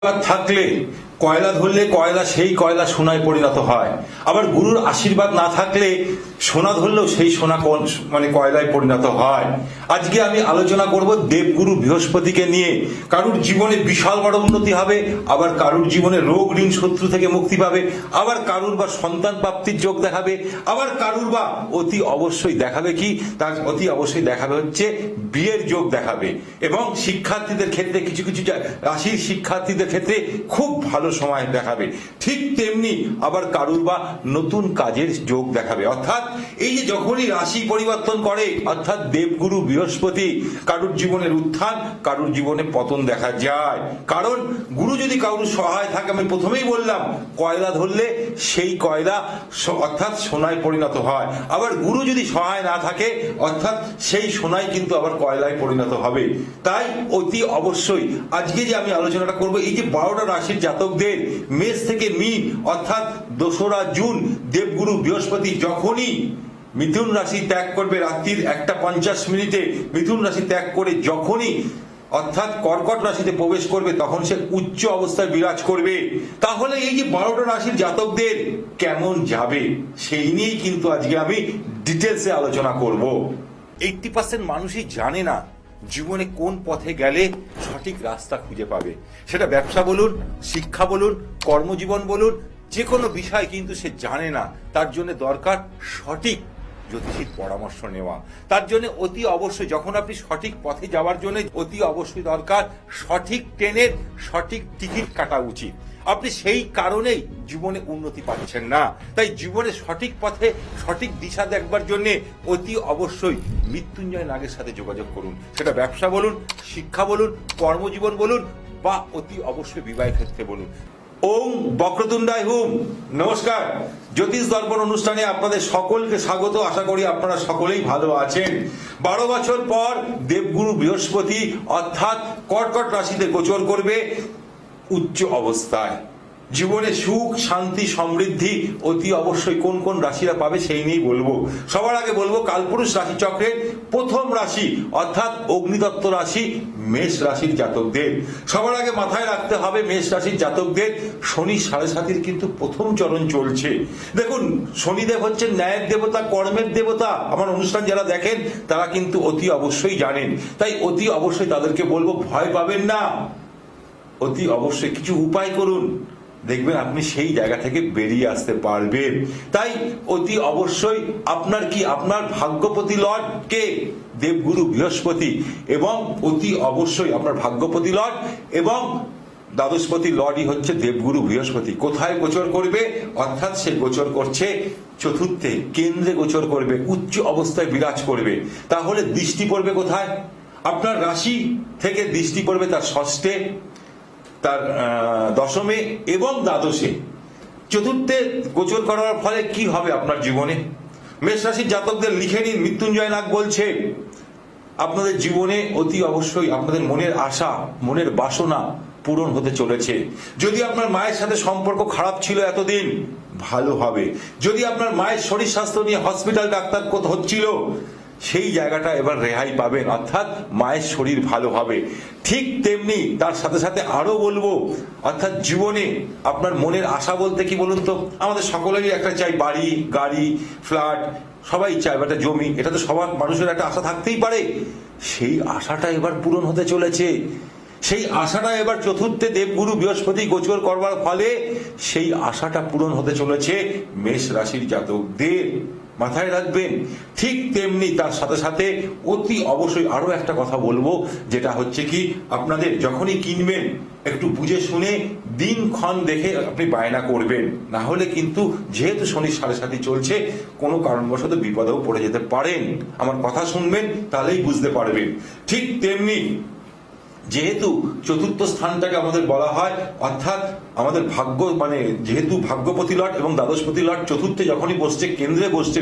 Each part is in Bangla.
থাকলে কয়লা ধরলে কয়লা সেই কয়লা সোনায় পরিণত হয়, আবার গুরুর আশীর্বাদ না থাকলে সোনা ধরলেও সেই সোনা কয়লায় পরিণত হয়। আজকে আমি আলোচনা করব দেবগুরু বৃহস্পতিকে নিয়ে। কারুর জীবনে বিশাল বড় উন্নতি হবে, আবার কারুর জীবনে রোগ ঋণ শত্রু থেকে মুক্তি পাবে, আবার কারুর বা সন্তান প্রাপ্তির যোগ দেখাবে, আবার কারুর বা অতি অবশ্যই দেখাবে কি, তার অতি অবশ্যই দেখাবে হচ্ছে বিয়ের যোগ দেখাবে। এবং শিক্ষার্থীদের ক্ষেত্রে কিছু কিছু রাশির শিক্ষার্থীদের ক্ষেত্রে খুব ভালো সময় দেখাবে। ঠিক তেমনি আবার কারুর বা নতুন কাজের যোগ দেখাবে। অর্থাৎ এই যে যখনই রাশি পরিবর্তন করে, অর্থাৎ দেবগুরু বৃহস্পতি, কারুর জীবনের উত্থান, কারুর জীবনে পতন দেখা যায়। কারণ গুরু যদি কারুর সহায় থাকে, আমি প্রথমেই বললাম কয়লা ধরলে সেই কয়লা অর্থাৎ সোনায় পরিণত হয়, আবার গুরু যদি সহায় না থাকে অর্থাৎ সেই সোনাই কিন্তু আবার কয়লায় পরিণত হবে। তাই অতি অবশ্যই আজকে যে আমি আলোচনাটা করব, এই যে 12টা রাশির জাতকদের মেষ থেকে মীন, অর্থাৎ 2রা জুন দেবগুরু বৃহস্পতি যখনই মিথুন রাশি ত্যাগ করবে, রাত্রির 1:50 মিথুন রাশি ত্যাগ করে যখনই অর্থাৎ কর্কট রাশিতে প্রবেশ করবে, তখন সে উচ্চ অবস্থায় বিরাজ করবে। তাহলে এই যে 12টা রাশির জাতকদের কেমন যাবে সেই নিয়েই কিন্তু আজকে আমি ডিটেলসে আলোচনা করব। 80% মানুষই জানে না জীবনে কোন পথে গেলে সঠিক রাস্তা খুঁজে পাবে। সেটা ব্যবসা বলুন, শিক্ষা বলুন, কর্মজীবন বলুন, যে কোনো বিষয় কিন্তু সে জানে না। তার জন্য দরকার সঠিক জ্যোতিষীর পরামর্শ নেওয়া। তার জন্য অতি অবশ্যই যখন আপনি সঠিক পথে যাওয়ার জন্য অতি অবশ্যই দরকার সঠিক ট্রেনের সঠিক টিকিট কাটা উচিত। আপনি সেই কারণেই জীবনে উন্নতি পাচ্ছেন না। তাই জীবনে সঠিক পথে সঠিক দিশা দেখবার জন্য অতি অবশ্যই মৃত্যুঞ্জয় নাগের সাথে যোগাযোগ করুন। সেটা ব্যবসা বলুন, শিক্ষা বলুন, কর্মজীবন বলুন, বা অতি অবশ্যই বিবাহের ক্ষেত্রে বলুন। ওম বক্রতুণ্ডায় হুম। নমস্কার, জ্যোতিষ দর্পণ অনুষ্ঠানে আপনাদের সকলকে স্বাগত। আশা করি আপনারা সকলেই ভালো আছেন। 12 বছর পর দেবগুরু বৃহস্পতি অর্থাৎ কর্কট রাশিতে গোচর করবে উচ্চ অবস্থায়। জীবনে সুখ, শান্তি, সমৃদ্ধি অতি অবশ্যই কোন কোন রাশিরা পাবে সেই নিয়েই বলবো। সবার আগে বলবো কালপুরুষ রাশি চক্রের প্রথম রাশি অর্থাৎ অগ্নিতত্ত্ব রাশি মেষ রাশির জাতকদের। সবার আগে মাথায় রাখতে হবে মেষ রাশির জাতকদের শনি 7.5 কিন্তু প্রথম চরণ চলছে। দেখুন, শনিদেব হচ্ছে ন্যায়ের দেবতা, কর্মের দেবতা। আমার অনুষ্ঠান যারা দেখেন তারা কিন্তু অতি অবশ্যই জানেন। তাই অতি অবশ্যই তাদেরকে বলবো ভয় পাবেন না, অতি অবশ্যই কিছু উপায় করুন, দেখবেন আপনি সেই জায়গা থেকে বেরিয়ে আসতে পারবেন। তাই অতি অবশ্যই আপনার ভাগ্যপতি লর্ড কে? দেবগুরু বৃহস্পতি। এবং অতি অবশ্যই আপনার ভাগ্যপতি লর্ড এবং দ্বাদশপতি লর্ডই হচ্ছে দেবগুরু বৃহস্পতি। কোথায় গোচর করবে? অর্থাৎ সে গোচর করছে চতুর্থে, কেন্দ্রে গোচর করবে, উচ্চ অবস্থায় বিরাজ করবে। তাহলে দৃষ্টি পড়বে কোথায়? আপনার রাশি থেকে দৃষ্টি পড়বে তার ষষ্ঠে, তার দশমে এবং দ্বাদশে। চতুর্থে গোচর করার ফলে কি হবে আপনার জীবনে? মেষ রাশির জাতকদের লিখে নিন, মৃত্যুঞ্জয় নাগ বলছে আপনাদের জীবনে অতি অবশ্যই আপনাদের মনের আশা, মনের বাসনা পূরণ হতে চলেছে। যদি আপনার মায়ের সাথে সম্পর্ক খারাপ ছিল এতদিন, ভালো হবে। যদি আপনার মায়ের শরীর স্বাস্থ্য নিয়ে হসপিটাল ডাক্তার হচ্ছিল, সেই জায়গাটা এবার রেহাই পাবেন, অর্থাৎ মায়ের শরীর ভালো হবে। ঠিক তেমনি তার সাথে সাথে আরো বলবো, অর্থাৎ জীবনে আপনার মনের আশা বলতে কি বলুন তো? আমাদের সকলেরই একটা চাই, বাড়ি, গাড়ি, ফ্ল্যাট, সবাই চায় একটা জমি। এটা তো সবার মানুষের একটা আশা থাকতেই পারে। সেই আশাটা এবার পূরণ হতে চলেছে। সেই আশাটা এবার চতুর্থে দেবগুরু বৃহস্পতি গোচর করবার ফলে সেই আশাটা পূরণ হতে চলেছে মেষ রাশির জাতকদের। মাথায় রাখবেন। ঠিক তেমনি তার সাথে সাথে অতি অবশ্যই আরো একটা কথা বলবো, যেটা হচ্ছে কি, আপনাদের যখনই কিনবেন একটু বুঝে শুনে দিনক্ষণ দেখে আপনি বায়না করবেন। না হলে কিন্তু যেহেতু শনি 7.5 চলছে, কোনো কারণবশত বিপদেও পড়ে যেতে পারেন। আমার কথা শুনবেন, তাহলেই বুঝতে পারবেন। ঠিক তেমনি যেহেতু চতুর্থ স্থানটাকে আমাদের বলা হয়, অর্থাৎ আমাদের ভাগ্য, যেহেতু ভাগ্যপতি লট এবং দ্বাদশপতি লট চতুর্থে যখনই বসছে, কেন্দ্রে বসছে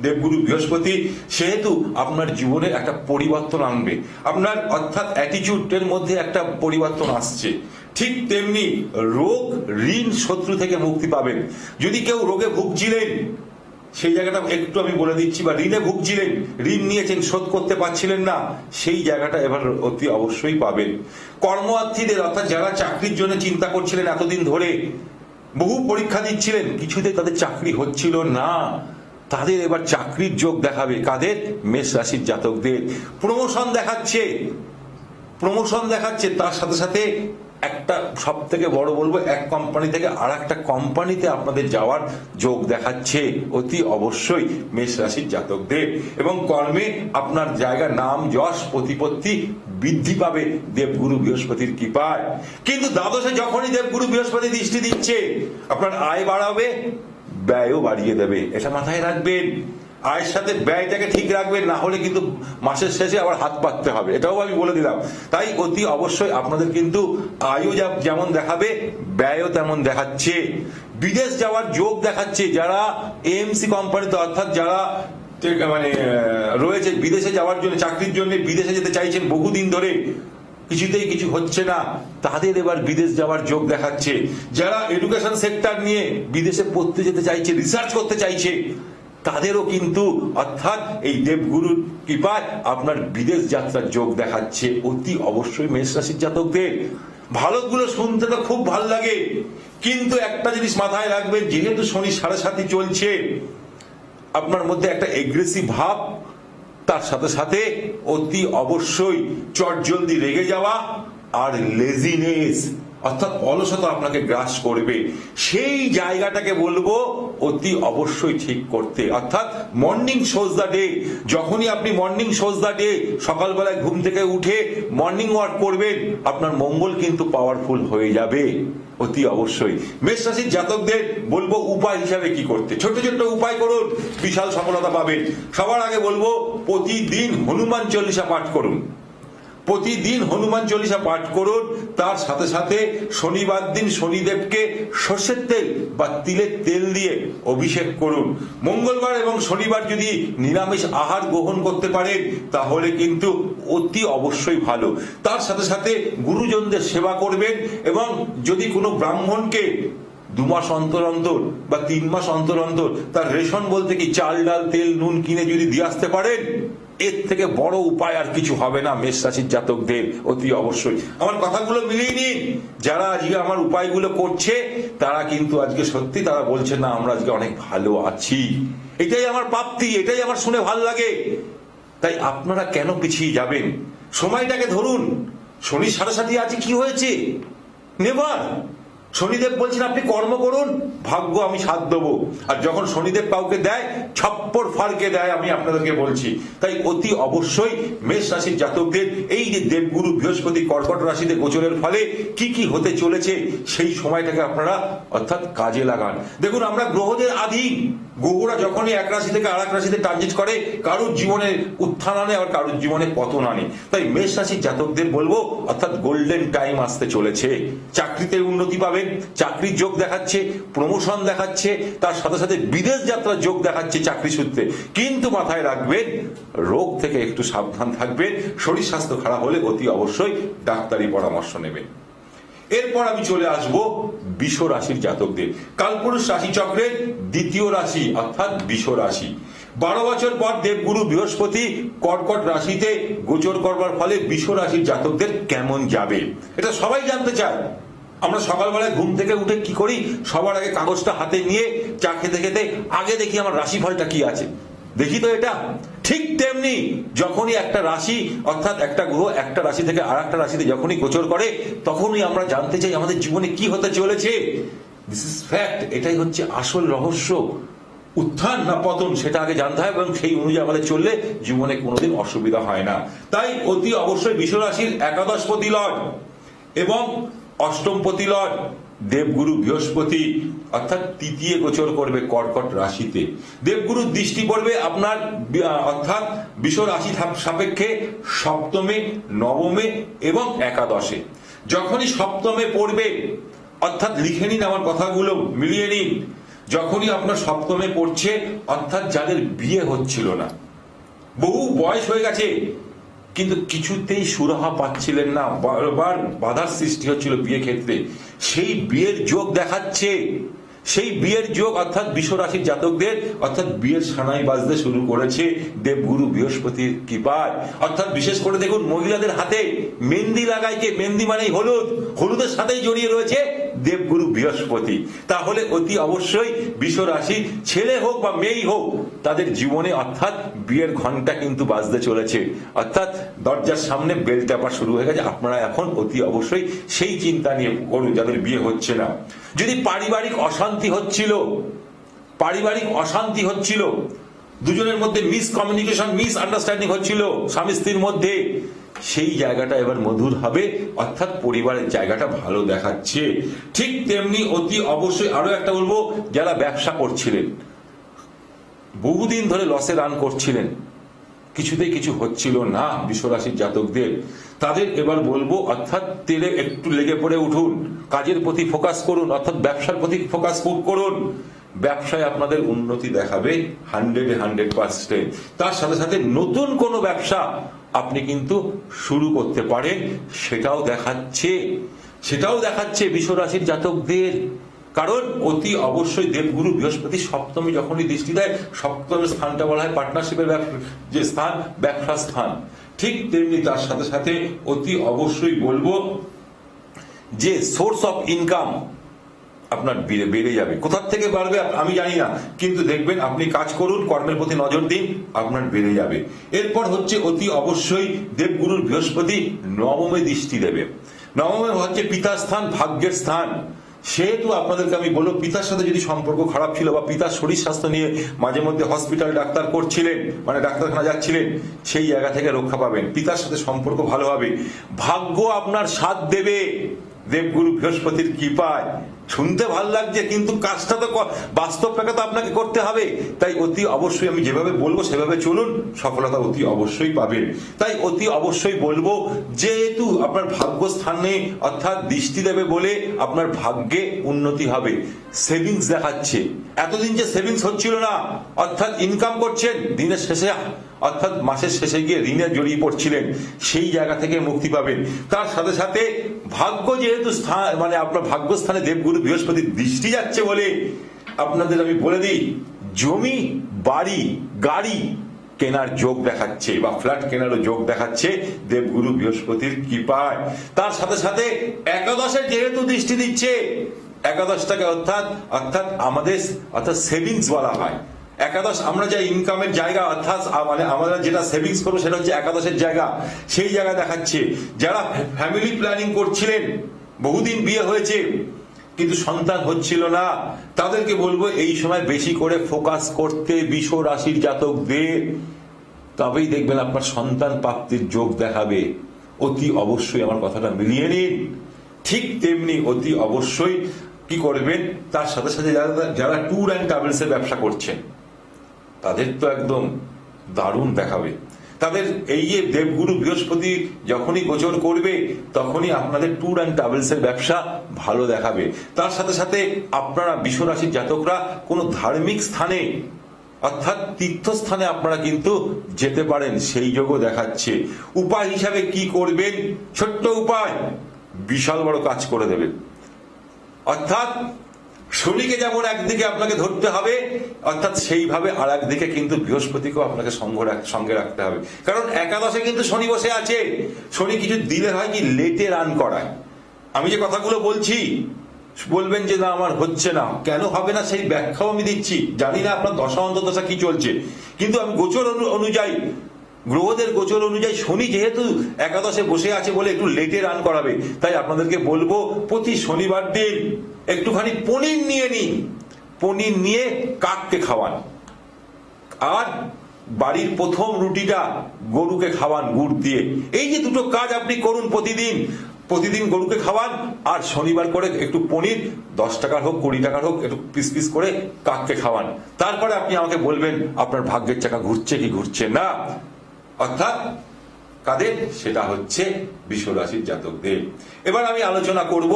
দেবগুরু বৃহস্পতি, সেহেতু আপনার জীবনে একটা পরিবর্তন আনবে। আপনার অর্থাৎ অ্যাটিটিউডের মধ্যে একটা পরিবর্তন আসছে। ঠিক তেমনি রোগ, ঋণ, শত্রু থেকে মুক্তি পাবেন। যদি কেউ রোগে ভুগছিলেন, সেই জায়গাটা একটু আমি বলে দিচ্ছি, বা ঋণে ভুগছিলেন, ঋণ নিয়েছেন, শোধ করতে পারছিলেন না, সেই জায়গাটা এবার অতি অবশ্যই পাবেন। কর্মপ্রার্থীদের অর্থাৎ যারা চাকরির জন্য চিন্তা করছিলেন এতদিন ধরে, বহু পরীক্ষা দিচ্ছিলেন, কিছুতেই তাদের চাকরি হচ্ছিল না, তাদের এবার চাকরির যোগ দেখাবে। কাদের? মেষ রাশির জাতকদের। প্রমোশন দেখাচ্ছে, প্রমোশন দেখাচ্ছে, তার সাথে সাথে একটা সব থেকে বড় বলবো, এক কোম্পানি থেকে আর একটা কোম্পানিতে আপনাদের যাওয়ার যোগ দেখাচ্ছে অতি অবশ্যই মেষ রাশির জাতকদের। এবং কর্মে আপনার জায়গা, নাম, যশ, প্রতিপত্তি বৃদ্ধি পাবে দেবগুরু বৃহস্পতির কৃপায়। কিন্তু দ্বাদশে যখনই দেবগুরু বৃহস্পতি দৃষ্টি দিচ্ছে, আপনার আয় বাড়াবে, ব্যয়ও বাড়িয়ে দেবে, এটা মাথায় রাখবেন। আয়ের সাথে ব্যয়টাকে ঠিক রাখবেন, না হলে কিন্তু মাসের শেষে আবার হাত পাততে হবে, এটাও আমি বলে দিলাম। তাই অতি অবশ্যই আপনাদের কিন্তু আয়ও যেমন দেখাবে, ব্যয়ও তেমন দেখাচ্ছে। বিদেশ যাওয়ার যোগ দেখাচ্ছে, যারা এএমসি কোম্পানিতে অর্থাৎ যারা মানে রয়েছে বিদেশে যাওয়ার জন্য, চাকরির জন্য বিদেশে যেতে চাইছেন বহুদিন ধরে, কিছুতেই কিছু হচ্ছে না, তাদের এবার বিদেশ যাওয়ার যোগ দেখাচ্ছে। যারা এডুকেশন সেক্টর নিয়ে বিদেশে পড়তে যেতে চাইছে, রিসার্চ করতে চাইছে, তাদেরও কিন্তু অর্থাৎ এই দেবগুরুর কৃপায় আপনার বিদেশ যাত্রার যোগ দেখাচ্ছে অতি অবশ্যই মেষ রাশির জাতকদের। ভালোগুলো শুনতে তো খুব ভালো লাগে, কিন্তু একটা জিনিস মাথায় রাখবেন, যেহেতু শনি 7.5 চলছে, আপনার মধ্যে একটা এগ্রেসিভ ভাব, তার সাথে সাথে অতি অবশ্যই চটজলদি রেগে যাওয়া আর লেজিনেস অর্থাৎ অলসতা আপনাকে গ্রাস করবে। সেই জায়গাটাকে বলবো অতি অবশ্যই ঠিক করতে, অর্থাৎ মর্নিং শোজ দ্য ডে। যখনই আপনি মর্নিং শোজ দ্য ডে, সকালবেলায় ঘুম থেকে উঠে মর্নিং ওয়াক করবেন, আপনার মঙ্গল কিন্তু পাওয়ারফুল হয়ে যাবে অতি অবশ্যই। মেষ রাশির জাতকদের বলবো উপায় হিসাবে কি করতে, ছোট ছোট উপায় করুন, বিশাল সফলতা পাবেন। সবার আগে বলবো প্রতিদিন হনুমান চল্লিশা পাঠ করুন, প্রতিদিন হনুমান চল্লিশা পাঠ করুন। তার সাথে সাথে শনিবার দিন শনিদেবকে সর্ষের তেল বা তিলের তেল দিয়ে অভিষেক করুন। মঙ্গলবার এবং শনিবার যদি নিরামিষ আহার গ্রহণ করতে পারেন তাহলে কিন্তু অতি অবশ্যই ভালো। তার সাথে সাথে গুরুজনদের সেবা করবেন, এবং যদি কোনো ব্রাহ্মণকে 2 মাস অন্তর অন্তর বা 3 মাস অন্তর অন্তর তার রেশন বলতে কি চাল ডাল তেল নুন কিনে যদি দিয়ে আসতে পারেন, এর থেকে বড় উপায় আর কিছু হবে না মেষ রাশির জাতকদের অতি অবশ্যই। আমার কথাগুলো মিলিয়ে নিন, যারা আজকে আমার উপায়গুলো করছে তারা কিন্তু আজকে সত্যি তারা বলছে না আমরা আজকে অনেক ভালো আছি, এটাই আমার প্রাপ্তি, এটাই আমার শুনে ভালো লাগে। তাই আপনারা কেন পিছিয়ে যাবেন? সময়টাকে ধরুন। শনি 7.5 আছে, কি হয়েছে? নেভার। শনিদেব বলছেন আপনি কর্ম করুন, ভাগ্য আমি সাথ দেবো। আর যখন শনিদেব কাউকে দেয়, ছাপ্পর ফাড়কে দেয়, আমি আপনাদেরকে বলছি। তাই অতি অবশ্যই মেষ রাশির জাতকদের এই যে দেবগুরু বৃহস্পতি কর্কট রাশিতে গোচরের ফলে কি কি হতে চলেছে, সেই সময়টাকে আপনারা অর্থাৎ কাজে লাগান। দেখুন, আমরা গ্রহদের আধীন, গ্রহরা যখনই এক রাশি থেকে আর এক রাশিতে ট্রানজিট করে, কারোর জীবনে উত্থান আনে আর কারোর জীবনে পতন আনে। তাই মেষ রাশির জাতকদের বলবো অর্থাৎ গোল্ডেন টাইম আসতে চলেছে। চাকরিতে উন্নতি পাবেন, চাকরির যোগ দেখাচ্ছে, প্রমোশন দেখাচ্ছে, তার সাথে সাথে বিদেশ যাত্রার যোগ দেখাচ্ছে চাকরি সূত্রে। কিন্তু মাথায় রাখবেন, রোগ থেকে একটু সাবধান থাকবেন, শরীর স্বাস্থ্য খারাপ হলে অতি অবশ্যই ডাক্তারি পরামর্শ নেবেন। এরপর আমি চলে আসব বৃষ রাশির জাতকদের, কালপুরুষ রাশি চক্রের দ্বিতীয় রাশি অর্থাৎ বৃষ রাশি। 12 বছর পর দেবগুরু বৃহস্পতি কর্কট রাশিতে গোচর করবার ফলে বৃষ রাশির জাতকদের কেমন যাবে, এটা সবাই জানতে চায়। আমরা সকালবেলায় ঘুম থেকে উঠে কি করি, সবার আগে কাগজটা হাতে নিয়ে চা খেতে খেতে আগে দেখি আমার রাশিফলটা কি আছে, দেখি তো এটা। ঠিক তেমনি যখনই একটা রাশি অর্থাৎ একটা গ্রহ একটা রাশি থেকে আর একটা রাশিতে যখনই গোচর করে, তখনই আমরা জানতে চাই আমাদের জীবনে কি হতে চলেছে। দিস ইজ ফ্যাক্ট, এটাই হচ্ছে আসল রহস্য। উত্থান না পতন সেটা আগে জানতে হয়, এবং সেই অনুযায়ী আমাদের চললে জীবনে কোনোদিন অসুবিধা হয় না। তাই অতি অবশ্যই বৃষ রাশির একাদশপতি লর্ড এবং অষ্টমপতি লর্ড দেবগুরু বৃহস্পতি অর্থাৎ তৃতীয় গোচর করবে কর্কট রাশিতে। দেবগুরুর দৃষ্টি পড়বে আপনার অর্থাৎ বৃষ রাশি সাপেক্ষে সপ্তমে, নবমে এবং একাদশে। যখনই সপ্তমে পড়বে, অর্থাৎ লিখে নিন আমার কথাগুলো, মিলিয়ে নিন। যখনই আপনার সপ্তমে পড়ছে, অর্থাৎ যাদের বিয়ে হচ্ছিল না, বহু বয়স হয়ে গেছে কিন্তু কিছুতেই সুরাহা পাচ্ছিলেন না, বারবার বাধার সৃষ্টি হচ্ছিল বিয়ে ক্ষেত্রে, সেই বিয়ের যোগ দেখাচ্ছে। সেই বিয়ের যোগ অর্থাৎ বৃষ রাশির জাতকদের অর্থাৎ বিয়ের সানাই বাজতে শুরু করেছে দেবগুরু বৃহস্পতির কৃপায়। অর্থাৎ বিশেষ করে দেখুন মহিলাদের হাতে মেহেন্দি লাগায় কে? মেহেন্দি মানেই হলুদ, হলুদের সাথেই জড়িয়ে রয়েছে দেবগুরু বৃহস্পতি। তাহলে অতি অবশ্যই বৃষ রাশি ছেলে হোক বা মেয়েই হোক তাদের জীবনে অর্থাৎ বিয়ের ঘন্টা কিন্তু বাজতে চলেছে, অর্থাৎ দরজার সামনে বেল টেপা শুরু হয়ে গেছে। আপনারা এখন অতি অবশ্যই সেই চিন্তা নিয়ে করুন যাদের বিয়ে হচ্ছে না। যদি পারিবারিক অশান্তি হচ্ছিল, দুজনের মধ্যে মিসকমিউনিকেশন, মিস আন্ডারস্ট্যান্ডিং হচ্ছিল স্বামী স্ত্রীর মধ্যে, সেই জায়গাটা এবার মধুর হবে, অর্থাৎ পরিবারের জায়গাটা ভালো দেখাচ্ছে। ঠিক তেমনি অতি অবশ্যই আরো একটা বলবো, যারা ব্যবসা করছিলেন, বহুদিন ধরে লসে রান করছিলেন, কিছুতেই কিছু হচ্ছিল না বৃষ রাশির জাতকদের, তাদের এবার বলবো অর্থাৎ তেলে একটু লেগে পড়ে উঠুন, কাজের প্রতি ফোকাস করুন, অর্থাৎ ব্যবসার প্রতি ফোকাস করুন। ব্যবসায় আপনাদের উন্নতি দেখাবে 100%। তার সাথে সাথে নতুন কোনো ব্যবসা আপনি কিন্তু শুরু করতে পারেন, সেটাও দেখাচ্ছে বৃষ রাশির জাতকদের। কারণ অতি অবশ্যই দেবগুরু বৃহস্পতি সপ্তমী যখনই দৃষ্টি দেয়, সপ্তমের স্থানটা বলা হয় পার্টনারশিপের যে স্থান, ব্যবসা স্থান। ঠিক তেমনি তার সাথে সাথে অতি অবশ্যই বলবো যে সোর্স অফ ইনকাম আপনার বেড়ে যাবে। কোথা থেকে বাড়বে আমি জানি না, কিন্তু দেখবেন আপনি কাজ করুন, কর্মের প্রতি নজর দিন, আপনার বেড়ে যাবে। এরপর হচ্ছে অতি অবশ্যই দেবগুরুর বৃহস্পতি নবমে দৃষ্টি দেবে। নবমে হচ্ছে পিতার স্থান, ভাগ্যের স্থান। সেহেতু আপনাদেরকে আমি বলবো, পিতার সাথে যদি সম্পর্ক খারাপ ছিল বা পিতার শরীর স্বাস্থ্য নিয়ে মাঝে মধ্যে হসপিটাল ডাক্তার করছিলেন, মানে ডাক্তারখানা যাচ্ছিলেন, সেই জায়গা থেকে রক্ষা পাবেন। পিতার সাথে সম্পর্ক ভালো হবে, ভাগ্য আপনার সাথ দেবে দেবগুরু বৃহস্পতির কৃপায়। শুনতে ভাল লাগছে, কিন্তু কাজটা তো বাস্তবটাকে তো আপনাকে করতে হবে। তাই অতি অবশ্যই আমি যেভাবে বলবো সেভাবে চলুন, সফলতা অতি অবশ্যই পাবেন। তাই অতি অবশ্যই বলবো, যেহেতু আপনার ভাগ্য স্থানে অর্থাৎ দৃষ্টি দেবে বলে আপনার ভাগ্যে উন্নতি হবে। সেভিংস দেখাচ্ছে, এতদিন যে সেভিংস হচ্ছিল না, অর্থাৎ ইনকাম করছেন, দিনের শেষে অর্থাৎ মাসের শেষে গিয়ে ঋণে জড়িয়ে পড়ছিলেন, সেই জায়গা থেকে মুক্তি পাবেন। তার সাথে সাথে ভাগ্য যেহেতু স্থান, মানে আপনার ভাগ্যস্থানে দেবগুরু বৃহস্পতির দৃষ্টি যাচ্ছে বলে আপনাদের আমি বলে দিই, জমি, বাড়ি, গাড়ি কেনার যোগ দেখাচ্ছে বা ফ্ল্যাট কেনারও যোগ দেখাচ্ছে দেবগুরু বৃহস্পতির কৃপায়। তার সাথে সাথে একাদশে যেহেতু দৃষ্টি দিচ্ছে, একাদশটাকে অর্থাৎ আমাদের সেভিংস বলা হয়। একাদশ আমরা যে ইনকামের জায়গা, অর্থাৎ মানে আমরা যেটা সেভিংস করবো সেটা হচ্ছে একাদশের জায়গা, সেই জায়গা দেখাচ্ছে। যারা ফ্যামিলি প্ল্যানিং করছিলেন, বহুদিন বিয়ে হয়েছে কিন্তু সন্তান হচ্ছিল না, তাদেরকে বলবো এই সময় বেশি করে ফোকাস করতে বৃষ রাশির জাতকদের, তবেই দেখবেন আপনার সন্তান প্রাপ্তির যোগ দেখাবে। অতি অবশ্যই আমার কথাটা মিলিয়ে নিন। ঠিক তেমনি অতি অবশ্যই কি করবেন, তার সাথে সাথে যারা ট্যুর অ্যান্ড ট্রাভেলস এর ব্যবসা করছেন, তাদের তো একদম দারুণ দেখাবে। তাদের এই যে দেবগুরু বৃহস্পতি যখনই গোচর করবে, তখনই আপনাদের ট্যুর অ্যান্ড ট্রাভেলস এর ব্যবসা ভালো দেখাবে। তার সাথে সাথে আপনারা বৃষ রাশির জাতকরা কোনো ধার্মিক স্থানে অর্থাৎ তীর্থস্থানে আপনারা কিন্তু যেতে পারেন, সেই যোগও দেখাচ্ছে। উপায় হিসাবে কি করবেন, ছোট্ট উপায় বিশাল বড় কাজ করে দেবেন। অর্থাৎ শনিকে যেমন একদিকে আপনাকে ধরতে হবে, অর্থাৎ সেইভাবে আর একদিকে কিন্তু বৃহস্পতিকেও আপনাকে সঙ্গে রাখতে হবে। কারণ একাদশে কিন্তু শনি বসে আছে। শনি কিছু দিলে হয় কি, লেটে রান করায়। আমি যে কথাগুলো বলছি, বলবেন যে না আমার হচ্ছে না, কেন হবে না সেই ব্যাখ্যাও আমি দিচ্ছি। জানি না আপনার দশা অন্তর্দশা কি চলছে, কিন্তু আমি গোচর অনুযায়ী, গ্রহদের গোচর অনুযায়ী শনি যেহেতু একাদশে বসে আছে বলে একটু লেটে রান করাবে। তাই আপনাদেরকে বলবো, প্রতি শনিবার দিন একটুখানি পনির নিয়ে নিন, পনির নিয়ে কাককে খাওয়ান, আর বাড়ির প্রথম রুটিটা গরুকে খাওয়ান গুড় দিয়ে। এই যে দুটো কাজ আপনি করুন প্রতিদিন গরুকে খাওয়ান, আর শনিবার করে একটু পনির 10 টাকার হোক 20 টাকার হোক একটু পিস পিস করে কাককে খাওয়ান। তারপরে আপনি আমাকে বলবেন আপনার ভাগ্যের চাকা ঘুরছে কি ঘুরছে না। অর্থাৎ কাদের, সেটা হচ্ছে বৃষ রাশির জাতকদের। এবার আমি আলোচনা করব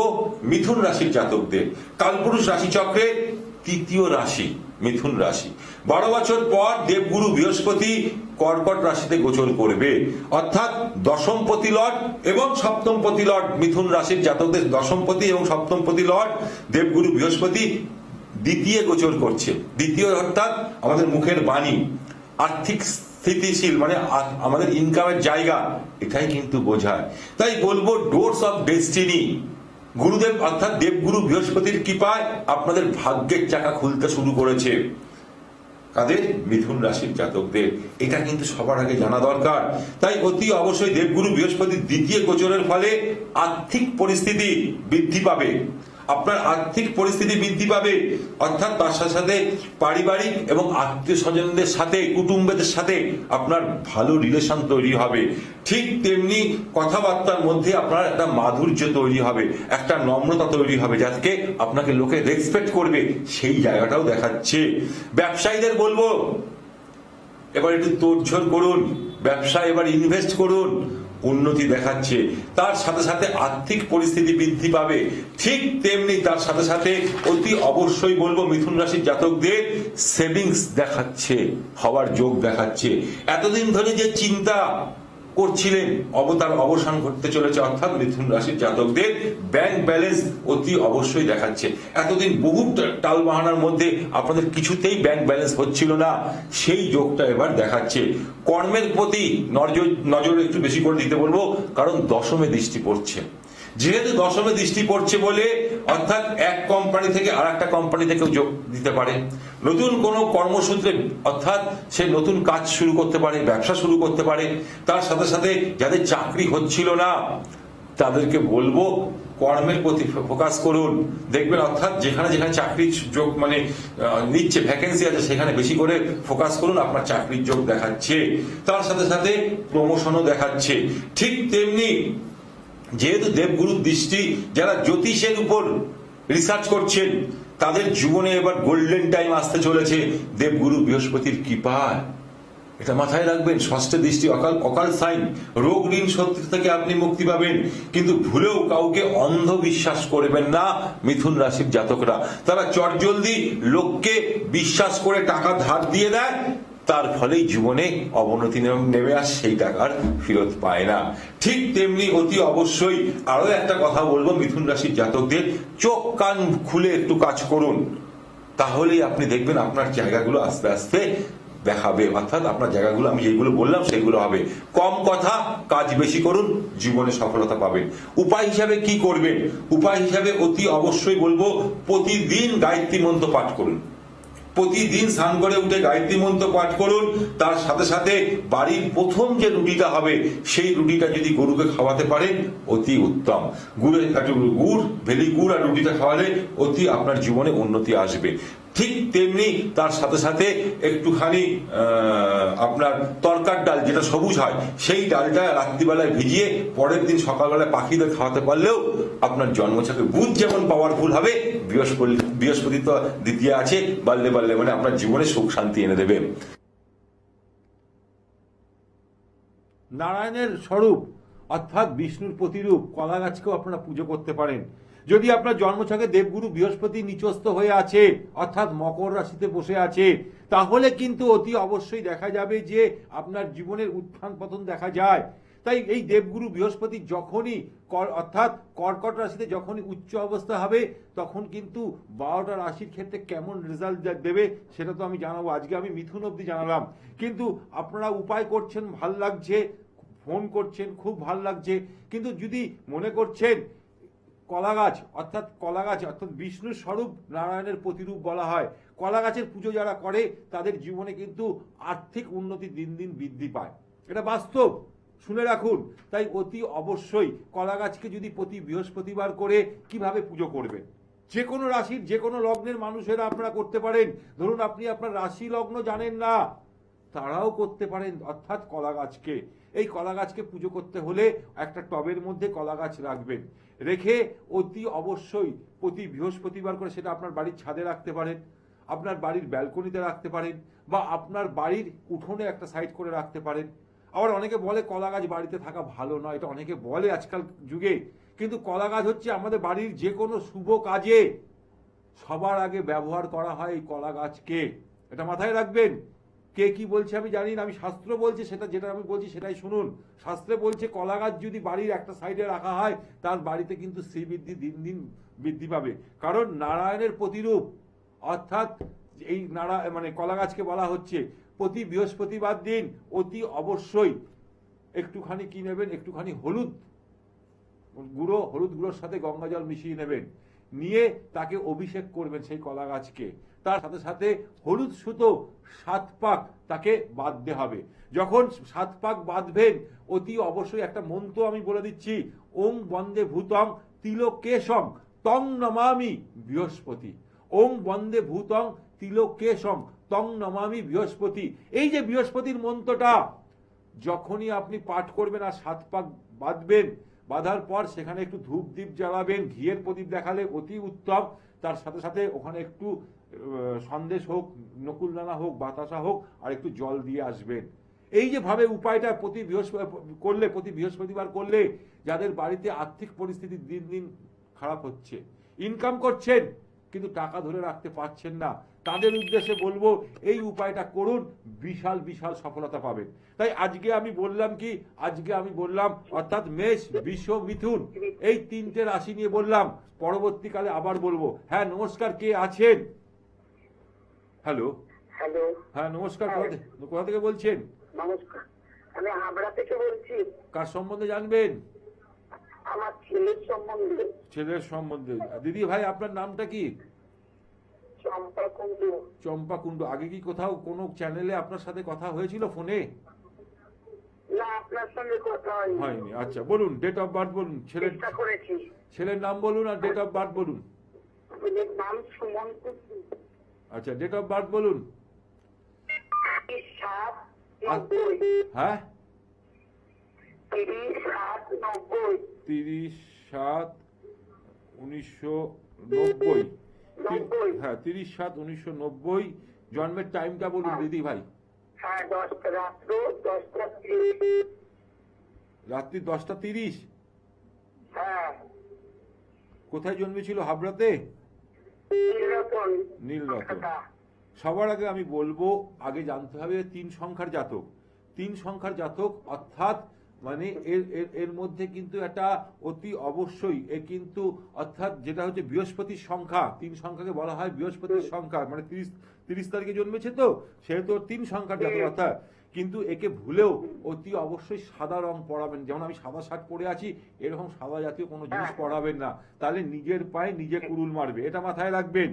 মিথুন রাশির জাতকদের। কালপুরুষ রাশি চক্রে তৃতীয় রাশি মিথুন রাশি। 12 বছর পর দেবগুরু বৃহস্পতি কর্কট রাশিতে গোচর করবে। অর্থাৎ দশমপতি লর্ড এবং সপ্তমপতি লর্ড মিথুন রাশির জাতকদের, দশমপতি এবং সপ্তমপতি লর্ড দেবগুরু বৃহস্পতি দ্বিতীয় গোচর করছে। দ্বিতীয় অর্থাৎ আমাদের মুখের বাণী, আর্থিক স্থিতিশীল মানে আমাদের ইনকামের জায়গা, এটাই কিন্তু বোঝায়। তাই বলবো ডোরস অফ ডেস্টিনি, গুরুদেব অর্থাৎ দেবগুরু বৃহস্পতির কৃপায় আপনাদের ভাগ্যের চাকা খুলতে শুরু করেছে। কাদের? মিথুন রাশির জাতকদের। এটা কিন্তু সবার আগে জানা দরকার। তাই অতি অবশ্যই দেবগুরু বৃহস্পতির দ্বিতীয় গোচরের ফলে আর্থিক পরিস্থিতি বৃদ্ধি পাবে, আপনার আর্থিক পরিস্থিতি বৃদ্ধি পাবে, অর্থাৎ তার সাথে সাথে পারিবারিক এবং আত্মীয় স্বজনদের সাথে, কুটুম্বদের সাথে আপনার ভালো রিলেশন তৈরি হবে। ঠিক তেমনি কথাবার্তার মধ্যে আপনার একটা মাধুর্য তৈরি হবে, একটা নম্রতা তৈরি হবে, যাতে আপনাকে লোকে রেসপেক্ট করবে, সেই জায়গাটাও দেখাচ্ছে। ব্যবসায়ীদের বলবো এবার একটু তোড়জোড় করুন, ব্যবসায় এবার ইনভেস্ট করুন, উন্নতি দেখাচ্ছে। তার সাথে সাথে আর্থিক পরিস্থিতি বৃদ্ধি পাবে। ঠিক তেমনি তার সাথে সাথে অতি অবশ্যই বলবো মিথুন রাশির জাতকদের সেভিংস দেখাচ্ছে, হওয়ার যোগ দেখাচ্ছে। এতদিন ধরে যে চিন্তা করছিলেন তার অবসান ঘটতে চলেছে, অর্থাৎ মিথুন রাশির জাতকদের ব্যাংক ব্যালেন্স অতি অবশ্যই দেখাচ্ছে। এতদিন বহু টাল বাহানার মধ্যে আপনাদের কিছুতেই ব্যাংক ব্যালেন্স হচ্ছিল না, সেই যোগটা এবার দেখাচ্ছে। কর্মের প্রতি নজর একটু বেশি করে দিতে বলবো, কারণ দশমে দৃষ্টি পড়ছে। যেহেতু দশমে দৃষ্টি পড়ছে বলে অর্থাৎ এক কোম্পানি থেকে আর একটা কোম্পানি থেকেও যোগ দিতে পারে, নতুন কোনো কর্মসূত্রে অর্থাৎ সে নতুন কাজ শুরু করতে পারে, ব্যবসা শুরু করতে পারে। তার সাথে সাথে যাদের চাকরি হচ্ছিল না তাদেরকে বলবো কর্মের প্রতি ফোকাস করুন, দেখবেন অর্থাৎ যেখানে যেখানে চাকরির যোগ মানে নিচ্ছে ভ্যাকেন্সি আছে সেখানে বেশি করে ফোকাস করুন, আপনার চাকরির যোগ দেখাচ্ছে। তার সাথে সাথে প্রমোশনও দেখাচ্ছে। ঠিক তেমনি যেহেতু দেবগুরুর দৃষ্টি, যারা জ্যোতিষের উপর রিসার্চ করছেন তাদের জীবনে এবার গোল্ডেন টাইম আসতে চলেছে দেবগুরু বৃহস্পতির কৃপায়। এটা মাথায় রাখবেন। ষষ্ঠ দৃষ্টি অকাল সাইন, রোগ ঋণ শত্রু থেকে আপনি মুক্তি পাবেন। কিন্তু ভুলেও কাউকে অন্ধবিশ্বাস করবেন না মিথুন রাশির জাতকরা। তারা চটজলদি লোককে বিশ্বাস করে টাকা ধার দিয়ে দেয়, তার ফলেই জীবনে অবনতি নেমে আসে, সেই টাকার ফেরত পায় না। ঠিক তেমনি অতি অবশ্যই আরো একটা কথা বলবো মিথুন রাশির জাতকদের, চোখ কান খুলে একটু কাজ করুন, তাহলেই আপনি দেখবেন আপনার জায়গাগুলো আস্তে আস্তে দেখাবে, অর্থাৎ আপনার জায়গাগুলো আমি যেগুলো বললাম সেগুলো হবে। কম কথা কাজ বেশি করুন, জীবনে সফলতা পাবেন। উপায় হিসাবে কি করবেন? উপায় হিসাবে অতি অবশ্যই বলবো প্রতিদিন গায়ত্রী মন্ত্র পাঠ করুন, প্রতিদিন স্নান করে উঠে গায়ত্রী মন্ত্র পাঠ করুন। তার সাথে সাথে বাড়ির প্রথম যে রুটিটা হবে সেই রুটিটা যদি গরুকে খাওয়াতে পারেন অতি উত্তম। গুড় ভেলি গুড় আর রুটিটা খাওয়ালে অতি আপনার জীবনে উন্নতি আসবে। ঠিক তেমনি তার সাথে সাথে একটুখানি আপনার তরকার ডাল যেটা সবুজ হয় সেই ডালটা রাত্রিবেলায় ভিজিয়ে পরের দিন সকালবেলায় পাখিদের খাওয়াতে পারলেও আপনার জন্মছকে বুধ যেমন পাওয়ারফুল হবে, বৃহস্পতি তো দ্বিতীয় আছে, বাড়লে বাড়লে মানে আপনার জীবনে সুখ শান্তি এনে দেবে। নারায়ণের স্বরূপ অর্থাৎ বিষ্ণুর প্রতিরূপ কলা গাছকেও আপনারা পুজো করতে পারেন। যদি আপনার জন্মছকে দেবগুরু বৃহস্পতি নিচস্থ হয়ে আছে অর্থাৎ মকর রাশিতে বসে আছে, তাহলে কিন্তু অতি অবশ্যই দেখা যাবে যে আপনার জীবনের উত্থান পতন দেখা যায়। তাই এই দেবগুরু বৃহস্পতি যখনই অর্থাৎ কর্কট রাশিতে যখনই উচ্চ অবস্থা হবে তখন কিন্তু 12টা রাশির ক্ষেত্রে কেমন রেজাল্ট দেবে সেটা তো আমি জানাবো। আজকে আমি মিথুন অবধি জানালাম, কিন্তু আপনারা উপায় করছেন, ভাল লাগছে, ফোন করছেন, খুব ভাল লাগছে। কিন্তু যদি মনে করছেন কলা গাছ অর্থাৎ বিষ্ণুর স্বরূপ নারায়ণের প্রতিরূপ বলা হয়, কলা গাছের পুজো যারা করে তাদের জীবনে কিন্তু আর্থিক উন্নতি দিন দিন বৃদ্ধি পায়, এটা বাস্তব, শুনে রাখুন। তাই অতি অবশ্যই কলা গাছকে যদি প্রতি বৃহস্পতিবার করে কিভাবে পুজো করবেন, যে কোনো রাশির যে কোনো লগ্নের মানুষেরা আপনারা করতে পারেন। ধরুন আপনি আপনার রাশি লগ্ন জানেন না, তারাও করতে পারেন, অর্থাৎ কলা গাছকে, এই কলা গাছকে পুজো করতে হলে একটা টবের মধ্যে কলা গাছ রাখবেন, রেখে অতি অবশ্যই প্রতি বৃহস্পতিবার করে সেটা আপনার বাড়ির ছাদে রাখতে পারেন, আপনার বাড়ির ব্যালকনিতে রাখতে পারেন, বা আপনার বাড়ির উঠোনে একটা সাইড করে রাখতে পারেন। আবার অনেকে বলে কলা গাছ বাড়িতে থাকা ভালো নয়, এটা অনেকে বলে আজকাল যুগে, কিন্তু কলা গাছ হচ্ছে আমাদের বাড়ির যে কোনো শুভ কাজে সবার আগে ব্যবহার করা হয় এই কলা গাছকে, এটা মাথায় রাখবেন। কে কি বলছে আমি জানি না, আমি শাস্ত্র বলছি সেটা, যেটা আমি বলছি সেটাই শুনুন। শাস্ত্রে বলছে কলা গাছ যদি বাড়ির একটা সাইডে রাখা হয় তার বাড়িতে কিন্তু শ্রীবৃদ্ধি দিন দিন বৃদ্ধি পাবে, কারণ নারায়ণের প্রতিরূপ অর্থাৎ এই নাড়া মানে কলা গাছকে বলা হচ্ছে প্রতি বৃহস্পতিবার দিন অতি অবশ্যই একটুখানি কি নেবেন, একটুখানি হলুদ গুঁড়োর সাথে গঙ্গা জল মিশিয়ে নেবেন, নিয়ে তাকে অভিষেক করবেন সেই কলা গাছকে। তার সাথে সাথে হলুদ সুতো 7 পাক তাকে বাঁধতে হবে। যখন 7 পাক বাঁধবেন অতি অবশ্যই একটা মন্ত্র আমি বলে দিচ্ছি, ওং বন্দে ভূতং তিলোকেশং তং নমামি বৃহস্পতি। ওং বন্দে ভূতং তিলোকেশং তং নমামি বৃহস্পতি। এই যে বৃহস্পতির মন্ত্রটা যখনই আপনি পাঠ করবেন আর 7 পাক বাঁধবেন, বাঁধার পর সেখানে একটু ধূপ দ্বীপ জ্বালাবেন, ঘিয়ের প্রদীপ দেখালে অতি উত্তম। তার সাথে সাথে ওখানে একটু সন্দেশ হোক, নকুলদানা হোক, বাতাসা হোক, আর একটু জল দিয়ে আসবেন। এই যে ভাবে উপায়টা প্রতি বৃহস্পতিবার করলে যাদের বাড়িতে আর্থিক পরিস্থিতি দিন দিন খারাপ হচ্ছে, ইনকাম করছেন কিন্তু টাকা ধরে রাখতে পারছেন না, তাদের উদ্দেশ্যে বলবো এই উপায়টা করুন, বিশাল বিশাল সফলতা পাবেন। তাই আজকে আমি বললাম অর্থাৎ মেষ, বৃষ, মিথুন এই 3টে রাশি নিয়ে বললাম, পরবর্তীকালে আবার বলবো। হ্যাঁ নমস্কার, কে আছেন? হ্যালো হ্যালো, হ্যাঁ নমস্কার, কোথা থেকে বলছেন? নমস্কার, আমি হাবড়া থেকে বলছি। কার সম্বন্ধে জানবেন? আমার ছেলের সম্বন্ধে। ছেলের সম্বন্ধে। দিদি ভাই আপনার নামটা কি? চম্পা কুণ্ডু। চম্পা কুণ্ডু। আগে কি কোথাও কোনো চ্যানেলে আপনার সাথে কথা হয়েছিল ফোনে? না, আপনার সঙ্গে কথা হয়নি। আচ্ছা বলুন, ডেট অফ বার্থ বলুন, ছেলের নাম বলুন আর ডেট অফ বার্থ বলুন। নাম সুমন্ত। আচ্ছা ডেট অফ বার্থ বলুন। 30/7/90। হ্যাঁ 30/7/90। 30/7/1990। হ্যাঁ 30/7/1990। জন্মের টাইমটা বলুন দিদি ভাই। হ্যাঁ, রাত্রি 10টা 30। হ্যাঁ। কোথায় জন্মেছিল? হাবড়াতে? নীলরতন। সবার আগে আমি বলবো, আগে জানতে হবে 3 সংখ্যার জাতক। 3 সংখ্যার জাতক অর্থাৎ মানে এর মধ্যে কিন্তু একটা অতি অবশ্যই কিন্তু অর্থাৎ যেটা হচ্ছে বৃহস্পতির সংখ্যা, 3 সংখ্যাকে বলা হয় বৃহস্পতির সংখ্যা। মানে 30 তারিখে জন্মেছে তো সেহেতু 3 সংখ্যার জাতক অর্থাৎ। কিন্তু একে ভুলেও অতি অবশ্যই সাদা রং পরাবেন। যেমন আমি সাদা শার্ট পরে আছি, এরকম সাদা জাতীয় কোনো জিনিস পরাবেন না, তাহলে নিজের পায়ে নিজে কুড়ুল মারবে, এটা মাথায় রাখবেন।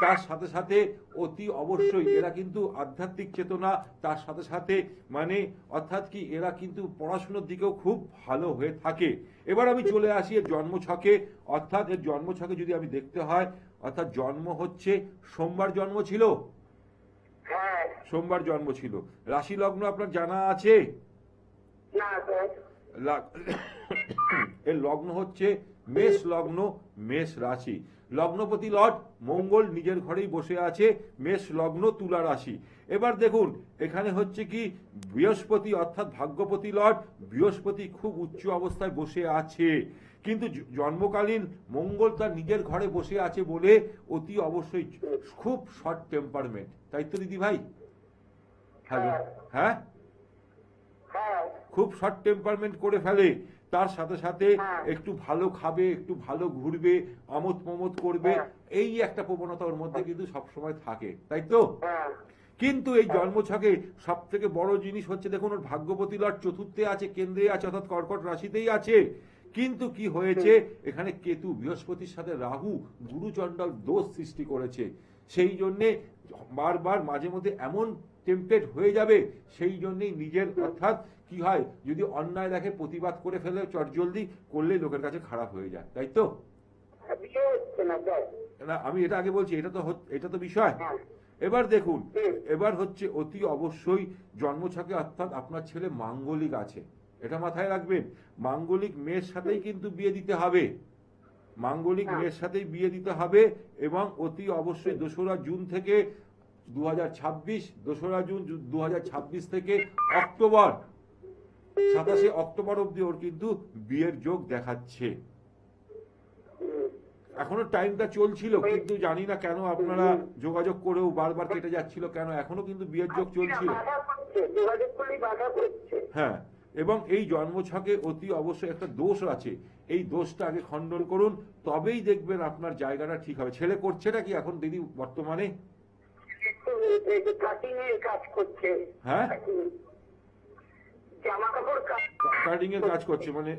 তার সাথে সাথে অতি অবশ্যই এরা কিন্তু আধ্যাত্মিক চেতনা, তার সাথে সাথে মানে অর্থাৎ কি এরা কিন্তু পড়াশোনার দিকেও খুব ভালো হয়ে থাকে। এবার আমি চলে আসি এর জন্মছকে। অর্থাৎ এর জন্মছকে যদি আমি দেখতে হয়, অর্থাৎ জন্ম হচ্ছে সোমবার জন্ম ছিল। সোমবার জন্ম ছিল। রাশি লগ্ন আপনার জানা আছে? এর লগ্ন হচ্ছে মেষ লগ্ন, মেষ রাশি। লগ্নপতি লর্ড মঙ্গল নিজের ঘরেই বসে আছে, মেষ লগ্ন, তুলা রাশি। এবার দেখুন এখানে হচ্ছে কি বৃহস্পতি অর্থাৎ ভাগ্যপতি লর্ড বৃহস্পতি খুব উচ্চ অবস্থায় বসে আছে, কিন্তু জন্মকালীন মঙ্গল তার নিজের ঘরে বসে আছে বলে অতি অবশ্যই খুব শর্ট টেম্পারমেন্ট। তাই তো দিদি ভাই? হ্যালো, হ্যাঁ খুব শর্ট টেম্পারমেন্ট করে ফেলে। তার সাথে সাথে একটু ভালো খাবে, একটু ভালো ঘুরবে, আমোদ প্রমোদ করবে, এই একটা প্রবণতা ওর মধ্যে কিন্তু সবসময় থাকে, তাই তো? কিন্তু এই জন্মছকে সব থেকে বড় জিনিস হচ্ছে দেখুন ওর ভাগ্যপতি লর্ড চতুর্থে আছে, কেন্দ্রে আছে, অর্থাৎ কর্কট রাশিতেই আছে। কিন্তু কি হয়েছে এখানে কেতু বৃহস্পতির সাথে রাহু গুরুচণ্ডাল দোষ সৃষ্টি করেছে। সেই জন্যে বারবার মাঝে মধ্যে এমন টেম্পটেড হয়ে যাবে, সেই জন্যই নিজের অর্থাৎ কি হয় যদি অন্যায় দেখে প্রতিবাদ করে ফেলে চটজলদি করলে লোকের কাছে খারাপ হয়ে যায়, তাই তো? না আমি এটা আগে বলছি, এটা তো বিষয়। এবার দেখুন, এবার হচ্ছে অতি অবশ্যই জন্মছকে অর্থাৎ আপনার ছেলে মাঙ্গলিক আছে, এটা মাথায় রাখবেন। মাঙ্গলিক মেয়ের সাথেই কিন্তু বিয়ে দিতে হবে, মাঙ্গলিক মেয়ের সাথেই বিয়ে দিতে হবে। এবং অতি অবশ্যই 2রা জুন থেকে 2026, 2রা জুন 2026 থেকে অক্টোবর 27শে অক্টোবর অব্দি ওর কিন্তু বিয়ের যোগ দেখাচ্ছে। এখনো টাইমটা চলছিল, কিন্তু জানি না কেন আপনারা যোগাযোগ করেও বারবার কেটে যাচ্ছিল কেন, এখনো কিন্তু বিয়ের যোগ চলছিল। হ্যাঁ এবং এই জন্মছকে অতি অবশ্যই একটা দোষ আছে, এই দোষটা আগে খণ্ডন করুন, তবেই দেখবেন আপনার জায়গাটা ঠিক হবে। ছেলে করছে নাকি এখন দিদি বর্তমানে? কাটিং এর কাজ করছে। হ্যাঁ, জামা কাপড় কাটিং এর কাজ করছে মানে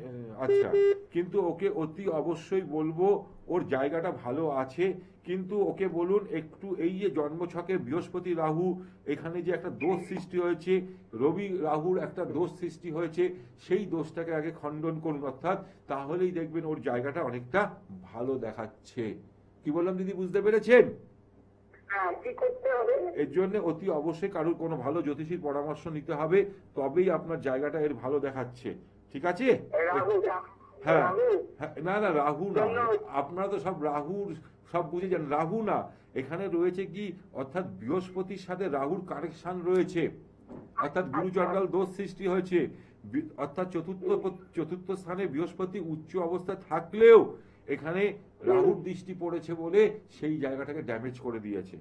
আচ্ছা, কিন্তু ওকে অতি অবশ্যই বলবো ওর জায়গাটা ভালো আছে, কিন্তু ওকে বলুন একটু এই যে জন্মছকে বৃহস্পতি রাহু এখানে যে একটা দোষ সৃষ্টি হয়েছে, রবি রাহুর একটা দোষ সৃষ্টি হয়েছে, সেই দোষটাকে আগে খণ্ডন করুন, অর্থাৎ তাহলেই দেখবেন ওর জায়গাটা অনেকটা ভালো দেখাচ্ছে। কি বললাম দিদি, বুঝতে পেরেছেন? কি করতে হবে? এর জন্য অতি অবশ্যই কারোর কোনো ভালো জ্যোতিষীর পরামর্শ নিতে হবে, তবেই আপনার জায়গাটা এর ভালো দেখাচ্ছে। ঠিক আছে? রাহু হ্যাঁ, রাহু হ্যাঁ, না না রাহু না, আপনারা তো সব রাহুর সব বুঝে যান, রাহু না, এখানে রয়েছে কি অর্থাৎ বৃহস্পতির সাথে রাহুর কানেকশন রয়েছে, অর্থাৎ গুরুচণ্ডাল দোষ সৃষ্টি হয়েছে, অর্থাৎ চতুর্থ স্থানে বৃহস্পতি উচ্চ অবস্থায় থাকলেও এখানে রাহুর দৃষ্টি পড়েছে বলে সেই জায়গাটাকে ড্যামেজ করে দিয়েছে।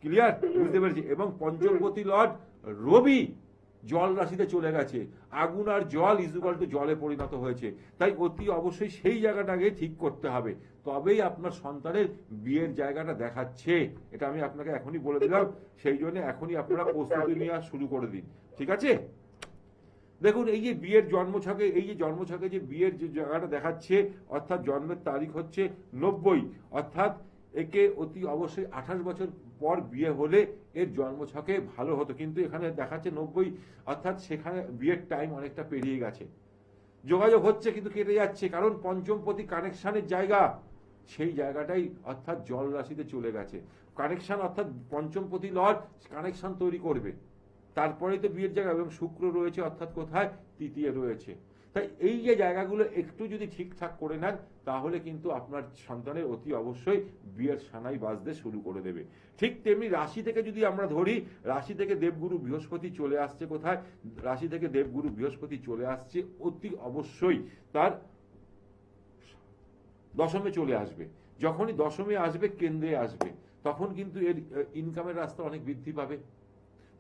ক্লিয়ার? বুঝতে পেরেছি। এবং পঞ্চমপতি লর্ড রবি জল রাশিতে চলে গেছে, আগুন আর জল ইজুকাল টু জলে পরিণত হয়েছে, তাই অতি অবশ্যই সেই জায়গাটাকে ঠিক করতে হবে, তবেই আপনার সন্তানের বিয়ের জায়গাটা দেখাচ্ছে। এটা আমি আপনাকে এখনই বলে দিলাম, সেই জন্য এখনই আপনারা প্রস্তুতি নেওয়া শুরু করে দিন। ঠিক আছে? দেখুন এই যে বিয়ের জন্মছকে, এই যে জন্মছকে যে বিয়ের যে জায়গাটা দেখাচ্ছে, অর্থাৎ জন্মের তারিখ হচ্ছে 90, অর্থাৎ একে অতি অবশ্যই 28 বছর পর বিয়ে হলে এর জন্মছকে ভালো হতো, কিন্তু এখানে দেখাচ্ছে 90, অর্থাৎ সেখানে বিয়ের টাইম অনেকটা পেরিয়ে গেছে। যোগাযোগ হচ্ছে কিন্তু কেটে যাচ্ছে, কারণ পঞ্চমপতি কানেকশনের জায়গা, সেই জায়গাটাই অর্থাৎ জল রাশিতে চলে গেছে। কানেকশন অর্থাৎ পঞ্চমপতি লর্ড কানেকশন তৈরি করবে, তারপরেই তো বিয়ের জায়গা, এবং শুক্র রয়েছে অর্থাৎ কোথায়? তৃতীয় রয়েছে। তাই এই যে জায়গাগুলো একটু যদি ঠিকঠাক করে নেন, তাহলে কিন্তু আপনার সন্তানের অতি অবশ্যই বিয়ের সানাই বাজতে শুরু করে দেবে। ঠিক তেমনি রাশি থেকে যদি আমরা ধরি, রাশি থেকে দেবগুরু বৃহস্পতি চলে আসছে কোথায়? রাশি থেকে দেবগুরু বৃহস্পতি চলে আসছে অতি অবশ্যই তার দশমে চলে আসবে। যখনই দশমে আসবে, কেন্দ্রে আসবে, তখন কিন্তু এর ইনকামের রাস্তা অনেক বৃদ্ধি পাবে,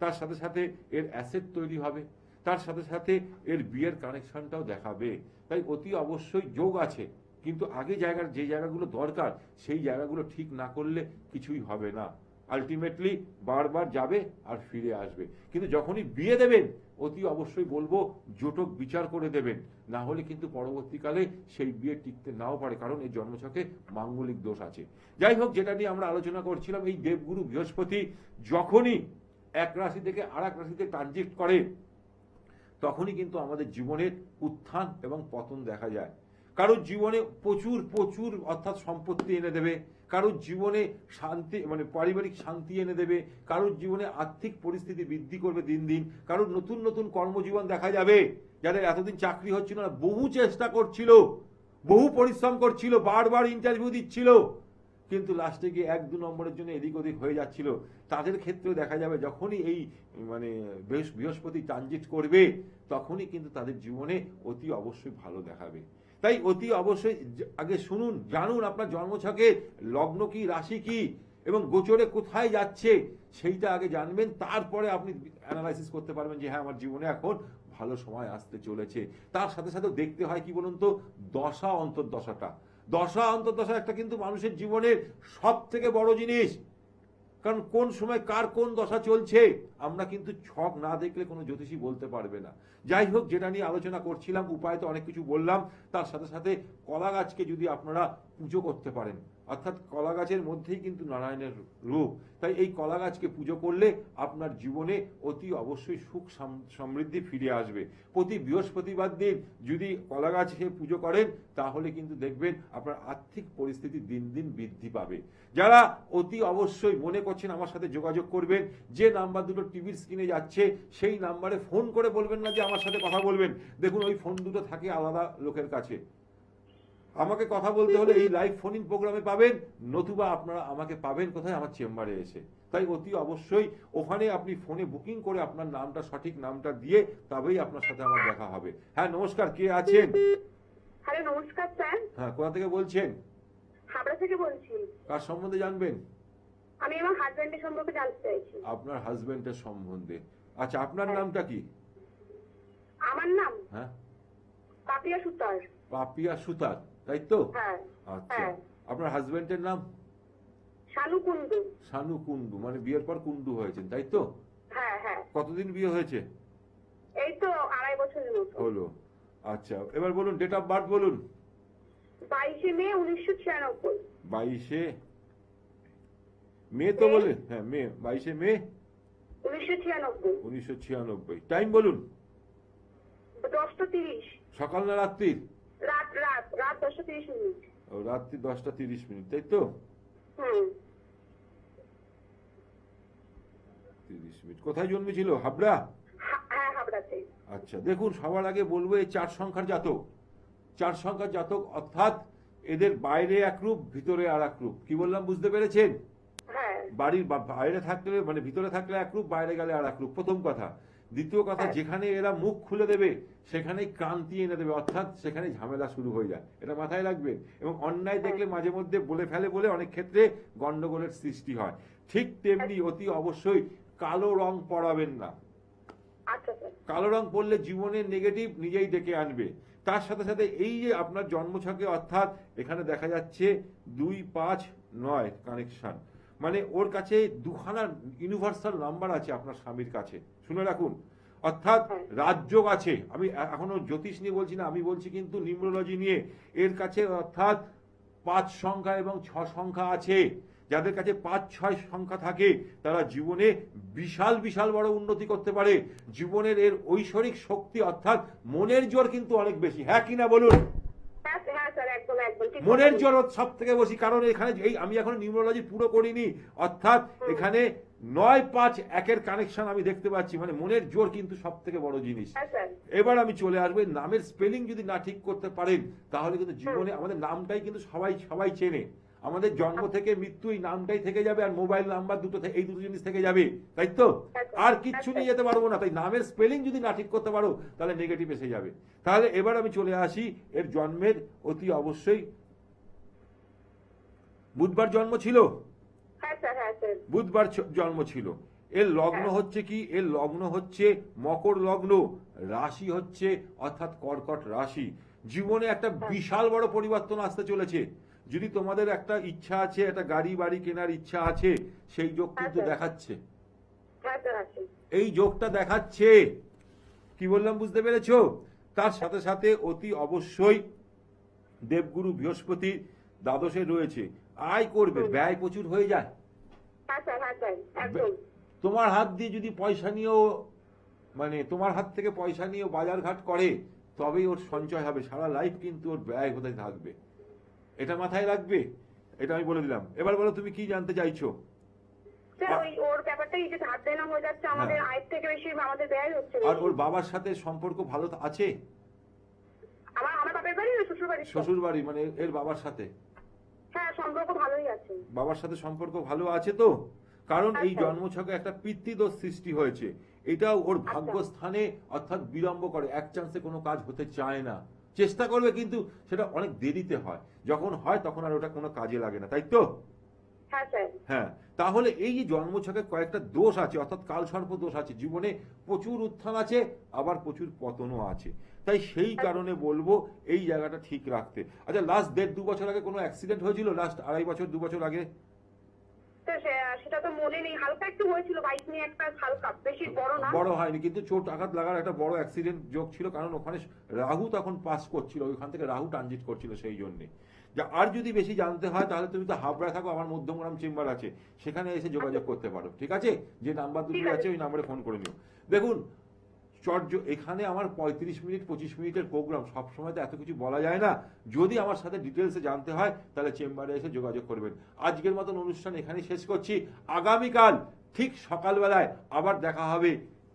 তার সাথে সাথে এর অ্যাসেট তৈরি হবে, তার সাথে সাথে এর বিয়ের কানেকশনটাও দেখাবে। তাই অতি অবশ্যই যোগ আছে, কিন্তু আগে যে জায়গাগুলো দরকার সেই জায়গাগুলো ঠিক না করলে কিছুই হবে না, আলটিমেটলি বারবার যাবে আর ফিরে আসবে। কিন্তু যখনই বিয়ে দেবেন, অতি অবশ্যই বলবো জোটক বিচার করে দেবেন, না হলে কিন্তু পরবর্তীকালে সেই বিয়ে টিকতে নাও পারে, কারণ এই জন্মছকে মাঙ্গলিক দোষ আছে। যাই হোক, যেটা নিয়ে আমরা আলোচনা করছিলাম, এই দেবগুরু বৃহস্পতি যখনই এক রাশি থেকে আর এক রাশিতে ট্রানজিট করে, তখনই কিন্তু আমাদের জীবনের উত্থান এবং পতন দেখা যায়। কারোর জীবনে প্রচুর প্রচুর অর্থাৎ সম্পত্তি এনে দেবে, কারোর জীবনে শান্তি মানে পারিবারিক শান্তি এনে দেবে, কারোর জীবনে আর্থিক পরিস্থিতি বৃদ্ধি করবে দিন দিন, কারোর নতুন নতুন কর্মজীবন দেখা যাবে, যাদের এতদিন চাকরি হচ্ছিল না, বহু চেষ্টা করছিল, বহু পরিশ্রম করছিল, বারবার ইন্টারভিউ দিচ্ছিল, কিন্তু লাস্টে গিয়ে 1-2 নম্বরের জন্য এদিক ওদিক হয়ে যাচ্ছিল, তাদের ক্ষেত্রেও দেখা যাবে যখনই এই মানে বৃহস্পতি ট্রানজিট করবে, তখনই কিন্তু তাদের জীবনে অতি অবশ্যই ভালো দেখাবে। তাই অতি অবশ্যই আগে শুনুন, জানুন আপনার জন্মছকে লগ্ন কি, রাশি কি এবং গোচরে কোথায় যাচ্ছে, সেইটা আগে জানবেন, তারপরে আপনি অ্যানালাইসিস করতে পারবেন যে হ্যাঁ আমার জীবনে এখন ভালো সময় আসতে চলেছে। তার সাথে সাথে দেখতে হয় কি বলুন তো, দশা অন্তর্দশাটা, দশা অন্তর্দশা একটা কিন্তু মানুষের জীবনের সব থেকে বড় জিনিস, কারণ কোন সময় কার কোন দশা চলছে আমরা কিন্তু ছক না দেখলে কোনো জ্যোতিষী বলতে পারবে না। যাই হোক, যেটা নিয়ে আলোচনা করছিলাম, উপায় তো অনেক কিছু বললাম, তার সাথে সাথে কলা গাছকে যদি আপনারা পুজো করতে পারেন, অর্থাৎ কলা গাছের মধ্যেই কিন্তু নারায়ণের রূপ, তাই এই কলা গাছকে পুজো করলে আপনার জীবনে অতি অবশ্যই সুখ সমৃদ্ধি ফিরে আসবে। প্রতি বৃহস্পতিবার দিন যদি কলা গাছে পুজো করেন, তাহলে কিন্তু দেখবেন আপনার আর্থিক পরিস্থিতি দিন দিন বৃদ্ধি পাবে। যারা অতি অবশ্যই মনে করছেন আমার সাথে যোগাযোগ করবেন, যে নাম্বার দুটো টিভির স্ক্রিনে যাচ্ছে সেই নাম্বারে ফোন করে বলবেন না যে আমার সাথে কথা বলবেন, দেখুন ওই ফোন দুটো থাকে আলাদা লোকের কাছে। আমাকে কথা বলতে হলে এই লাইভ ফোন ইন প্রোগ্রামে পাবেন, নতুবা আপনারা আমাকে পাবেন কোথায়? আমার চেম্বারে এসে। তাই অতি অবশ্যই ওখানে আপনি ফোনে বুকিং করে আপনার নামটা, সঠিক নামটা দিয়ে তবেই আপনার সাথে আমার দেখা হবে। হ্যাঁ নমস্কার, কে আছেন? হ্যালো নমস্কার স্যার। হ্যাঁ, কোথা থেকে বলছেন? হাবড়া থেকে বলছি। কার সম্বন্ধে জানবেন? আমি আমার হাজবেন্ডের সম্পর্কে জানতে চাইছি। আপনার হাজবেন্ডের সম্বন্ধে। আচ্ছা, আপনার নামটা কি? আমার নাম হ্যাঁ, পাপিয়া সুতার। পাপিয়া সুতার, তাই তো? হ্যাঁ আচ্ছা, হ্যাঁ। আপনার হাজবেন্ডের নাম? শানু কুন্ডু। শানু কুন্ডু, মানে বিয়ের পর কুন্ডু হয়েছেন, তাই তো? হ্যাঁ হ্যাঁ। কতদিন বিয়ে হয়েছে? এই তো 2.5 বছরের মতো। হলো। আচ্ছা, এবার বলুন ডেট অফ বার্থ বলুন। 22 মে 1996। 22 মে তো মে? বলেন, হ্যাঁ মে, 22 মে 1996। 1996। টাইম বলুন। 10:30। সকাল না রাত্রি? রাত 10:30। ও, রাত্রি 10:30, তাই তো? হুম। 30। কোথায় জন্মেছিল? হাবড়া? হ্যাঁ হাবড়াতে। আচ্ছা, দেখুন সবার আগে বলবো এই 4 সংখ্যার জাতক, 4 সংখ্যার জাতক অর্থাৎ এদের বাইরে এক রূপ, ভিতরে আর এক রূপ। কি বললাম বুঝতে পেরেছেন? হ্যাঁ বাড়ির বাইরে থাকলে মানে ভিতরে থাকলে এক রূপ, বাইরে গেলে আর এক রূপ, প্রথম কথা। দ্বিতীয় কথা, হ্যাঁ। যেখানে এরা মুখ খুলে দেবে সেখানেই ক্রান্তি এনে দেবে, অর্থাৎ সেখানে ঝামেলা শুরু হয়ে যায়। এটা মাথায় রাখবেন। এবং অন্যায় দেখলে মাঝে মধ্যে বলে ফেলে বলে অনেক ক্ষেত্রে গন্ডগোলের সৃষ্টি হয়। ঠিক তেমনি অতি অবশ্যই কালো রং পরাবেন না। আচ্ছা স্যার। কালো রং পরলে জীবনের নেগেটিভ নিজেই ডেকে আনবে। তার সাথে সাথে এই যে আপনার জন্মছকে অর্থাৎ এখানে দেখা যাচ্ছে 2-5-9 কানেকশন, মানে ওর কাছে দুখানা ইউনিভার্সাল নাম্বার আছে আপনার স্বামীর কাছে, শুনে রাখুন। অর্থাৎ রাজযোগ আছে। আমি এখনো জ্যোতিষ নিয়ে বলছি না, আমি বলছি কিন্তু নিউমেরোলজি নিয়ে। এর কাছে অর্থাৎ 5 সংখ্যা এবং 6 সংখ্যা আছে। যাদের কাছে 5-6 সংখ্যা থাকে তারা জীবনে বিশাল বিশাল বড় উন্নতি করতে পারে। জীবনের এর ঐশ্বরিক শক্তি অর্থাৎ মনের জোর কিন্তু অনেক বেশি। হ্যাঁ কিনা বলুন? হ্যাঁ স্যার, একদম একদম ঠিক। মনের জোর সব থেকে বেশি, কারণ এখানে এই আমি এখন নিউমেরোলজি পুরো করিনি, অর্থাৎ এখানে 9-5-1 কানেকশন আমি দেখতে পাচ্ছি, মানে মনের জোর কিন্তু সব থেকে বড় জিনিস। হ্যাঁ স্যার। এবার আমি চলে আসবো, নামের স্পেলিং যদি না ঠিক করতে পারেন তাহলে কিন্তু জীবনে আমাদের নামটাই কিন্তু সবাই সবাই চেনে। আমাদের জন্ম থেকে মৃত্যু এই নামটাই থেকে যাবে, আর মোবাইল নাম্বার এই দুটো জিনিস থেকে যাবে, তাই তো? আর কিচ্ছু নিয়ে যেতে পারবো না। তাই নামের স্পেলিং যদি না ঠিক করতে পারো তাহলে নেগেটিভ এসে যাবে। তাহলে এবার আমি চলে আসি এর জন্মের। অতি অবশ্যই বুধবার জন্ম ছিল। হ্যাঁ স্যার। হ্যাঁ স্যার। বুধবার জন্ম ছিল। এর লগ্ন হচ্ছে কি? এর লগ্ন হচ্ছে মকর লগ্ন, রাশি হচ্ছে অর্থাৎ কর্কট রাশি। জীবনে একটা বিশাল বড় পরিবর্তন আসতে চলেছে। যদি তোমাদের একটা ইচ্ছা আছে, একটা গাড়ি বাড়ি কেনার ইচ্ছা আছে, সেই যোগ কিন্তু দেখাচ্ছে। হ্যাঁ স্যার আছে। এই যোগটা দেখাচ্ছে। কি বললাম বুঝতে পেরেছো? তার সাথে সাথে অতি অবশ্যই দেবগুরু বৃহস্পতি দ্বাদশে রয়েছে। আয় করবে, ব্যয় প্রচুর হয়ে যায়। হ্যাঁ স্যার। হ্যাঁ স্যার একদম। তোমার হাত দিয়ে যদি পয়সা নিয়েও, মানে তোমার হাত থেকে পয়সা নিয়েও বাজার ঘাট করে তবেই ওর সঞ্চয় হবে, সারা লাইফ কিন্তু ওর ব্যয় হতে থাকবে। এটা মাথায় রাখবে, এটা আমি বলে দিলাম। এবার বলো তুমি কি জানতে চাইছো? স্যার ওর ব্যাপারটা এই যে ধার দেনা হয়ে যাচ্ছে, আমাদের আয়ের থেকে বেশি আমাদের ব্যয় হচ্ছে। আর ওর বাবার সাথে সম্পর্ক ভালো আছে? আমার বাপের বাড়ি না শ্বশুর বাড়ি? শ্বশুর বাড়ি মানে এর বাবার সাথে? হ্যাঁ সম্পর্ক ভালোই আছে। বাবার সাথে সম্পর্ক ভালো আছে তো? কারণ এই জন্মছকে একটা পিতৃদোষ সৃষ্টি হয়েছে। এটাও ওর ভাগ্যস্থানে অর্থাৎ বিলম্ব করে, এক চান্সে কোনো কাজ হতে চায় না। চেষ্টা করবে কিন্তু সেটা অনেক দেরিতে হয়, যখন হয় তখন আর ওটা কোনো কাজে লাগে না, তাই তো? হ্যাঁ স্যার। হ্যাঁ, তাহলে এই যে জন্মছকে কয়েকটা দোষ আছে, অর্থাৎ কালসর্প দোষ আছে। জীবনে প্রচুর উত্থান আছে, আবার প্রচুর পতনও আছে। তাই সেই কারণে বলবো এই জায়গাটা ঠিক রাখতে। আচ্ছা, লাস্ট 1.5-2 বছর আগে কোনো অ্যাক্সিডেন্ট হয়েছিল? লাস্ট 2.5 বছর আগে? সেটা তো মনে নেই, হালকা একটু হয়েছিল, বাইক নিয়ে একটা হালকা, বেশি বড় না। বড় হয়নি, কিন্তু চোট আঘাত লাগার একটা বড় অ্যাক্সিডেন্ট যোগ ছিল, কারণ ওখানে রাহু তখন পাস করছিল, ওইখান থেকে রাহু ট্রানজিট করছিল, সেই জন্যে। আর যদি বেশি জানতে হয় তাহলে তুমি তো হাবড়া থাকো, আমার মধ্যমগ্রাম চেম্বার আছে, সেখানে এসে যোগাযোগ করতে পারো, ঠিক আছে? যে নাম্বার দুটো আছে ওই নাম্বারে ফোন করে নিও। দেখুন এখানে আমার 35 মিনিট 25 মিনিটের প্রোগ্রাম, সবসময় তো এত কিছু বলা যায় না। যদি আমার সাথে ডিটেলসে জানতে হয় তাহলে চেম্বারে এসে যোগাযোগ করবেন। আজকের মতন অনুষ্ঠান এখানেই শেষ করছি। আগামীকাল ঠিক সকালবেলায় আবার দেখা হবে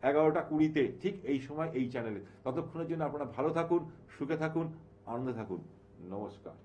11টা 20-তে, ঠিক এই সময় এই চ্যানেলে। ততক্ষণের জন্য আপনারা ভালো থাকুন, সুখে থাকুন, আনন্দে থাকুন। নমস্কার।